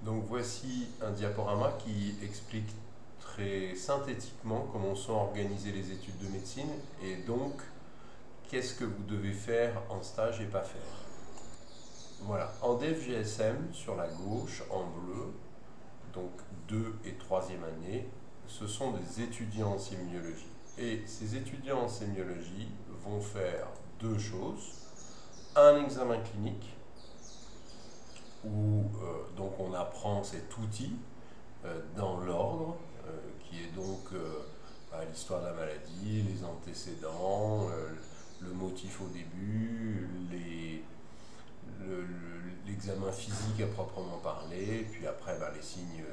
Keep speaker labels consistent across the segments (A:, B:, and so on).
A: Donc voici un diaporama qui explique très synthétiquement comment sont organisées les études de médecine et donc qu'est-ce que vous devez faire en stage et pas faire. Voilà, en DFGSM sur la gauche en bleu, donc 2 et 3e année, ce sont des étudiants en sémiologie. Et ces étudiants en sémiologie vont faire deux choses. Un examen clinique où donc on apprend cet outil dans l'ordre, qui est donc l'histoire de la maladie, les antécédents, le motif au début, l'examen physique à proprement parler, puis après les signes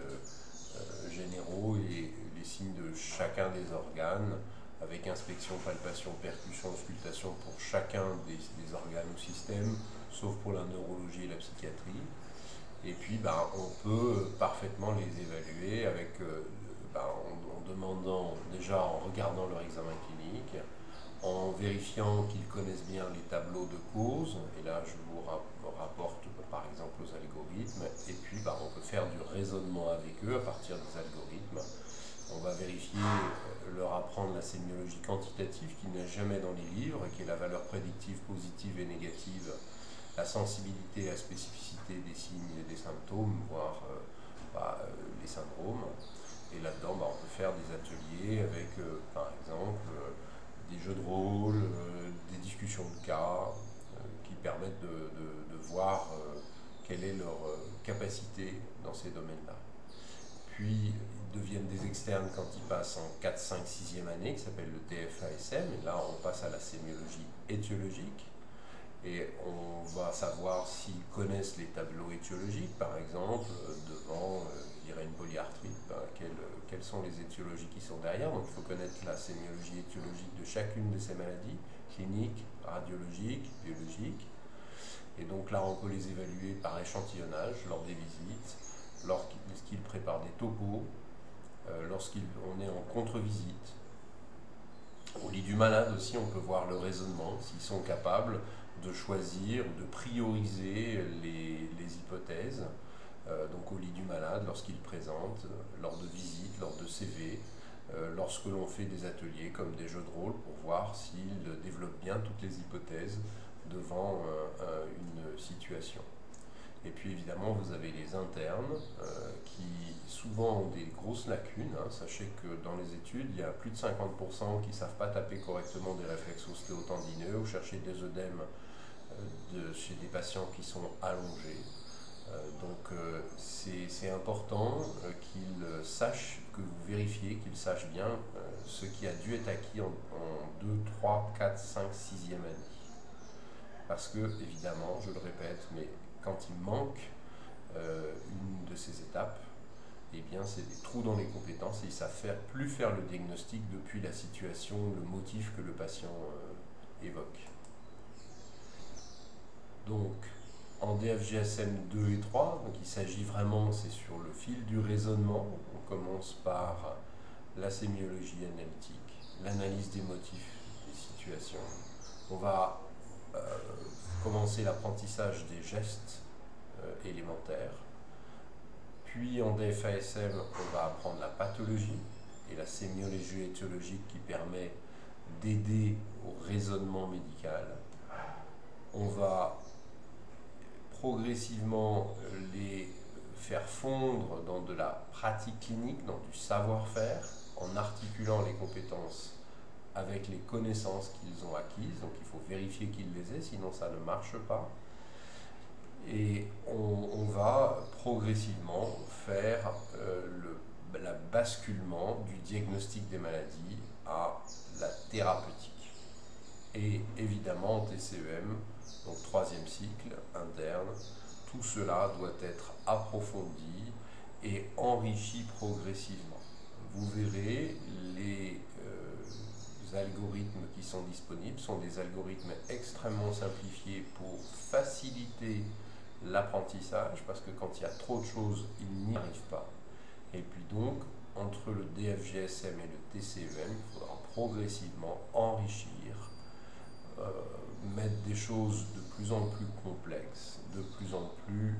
A: généraux et les signes de chacun des organes, avec inspection, palpation, percussion, auscultation pour chacun des organes ou systèmes, sauf pour la neurologie et la psychiatrie. Et puis on peut parfaitement les évaluer avec, en demandant, déjà en regardant leur examen clinique, en vérifiant qu'ils connaissent bien les tableaux de cause, et là je vous rapporte par exemple aux algorithmes, et puis on peut faire du raisonnement avec eux à partir des algorithmes. On va vérifier, leur apprendre la sémiologie quantitative qui n'est jamais dans les livres, qui est la valeur prédictive positive et négative, la sensibilité et la spécificité des signes et des symptômes, voire les syndromes. Et là-dedans, on peut faire des ateliers avec, par exemple, des jeux de rôle, des discussions de cas, qui permettent de voir quelle est leur capacité dans ces domaines-là. Puis, ils deviennent des externes quand ils passent en 4, 5, 6e année, qui s'appelle le DFASM, et là on passe à la sémiologie étiologique. Et on va savoir s'ils connaissent les tableaux étiologiques, par exemple, devant une polyarthrite, quelles sont les étiologies qui sont derrière. Donc il faut connaître la sémiologie étiologique de chacune de ces maladies, cliniques, radiologiques, biologiques. Et donc là, on peut les évaluer par échantillonnage lors des visites, lorsqu'ils préparent des topos, lorsqu'on est en contre-visite. Au lit du malade aussi, on peut voir le raisonnement, s'ils sont capables de choisir, de prioriser les hypothèses. Donc au lit du malade, lorsqu'il présente, lors de visites, lors de CV, lorsque l'on fait des ateliers comme des jeux de rôle pour voir s'il développe bien toutes les hypothèses devant une situation. Et puis évidemment, vous avez les internes qui souvent ont des grosses lacunes. Sachez que dans les études, il y a plus de 50% qui ne savent pas taper correctement des réflexes ostéotendineux ou chercher des œdèmes chez des patients qui sont allongés. Donc c'est important qu'ils sachent, que vous vérifiez, qu'ils sachent bien ce qui a dû être acquis en 2, 3, 4, 5, 6e année. Parce que, évidemment, je le répète, mais quand il manque une de ces étapes, eh bien c'est des trous dans les compétences et ils ne savent plus faire le diagnostic depuis la situation, le motif que le patient évoque. Donc, en DFGSM 2 et 3, donc il s'agit vraiment, c'est sur le fil du raisonnement. On commence par la sémiologie analytique, l'analyse des motifs des situations. On va commencer l'apprentissage des gestes élémentaires. Puis en DFASM, on va apprendre la pathologie et la sémiologie étiologique qui permet d'aider au raisonnement médical. On va progressivement les faire fondre dans de la pratique clinique, dans du savoir-faire, en articulant les compétences avec les connaissances qu'ils ont acquises. Donc il faut vérifier qu'ils les aient, sinon ça ne marche pas. Et on va progressivement faire le basculement du diagnostic des maladies à la thérapeutique. Et évidemment en TCEM, donc 3e cycle interne, tout cela doit être approfondi et enrichi progressivement. Vous verrez, les algorithmes qui sont disponibles sont des algorithmes extrêmement simplifiés pour faciliter l'apprentissage, parce que quand il y a trop de choses, ils n'y arrivent pas. Et puis donc, entre le DFGSM et le TCEM, il faudra progressivement enrichir, mettre des choses de plus en plus complexes, de plus en plus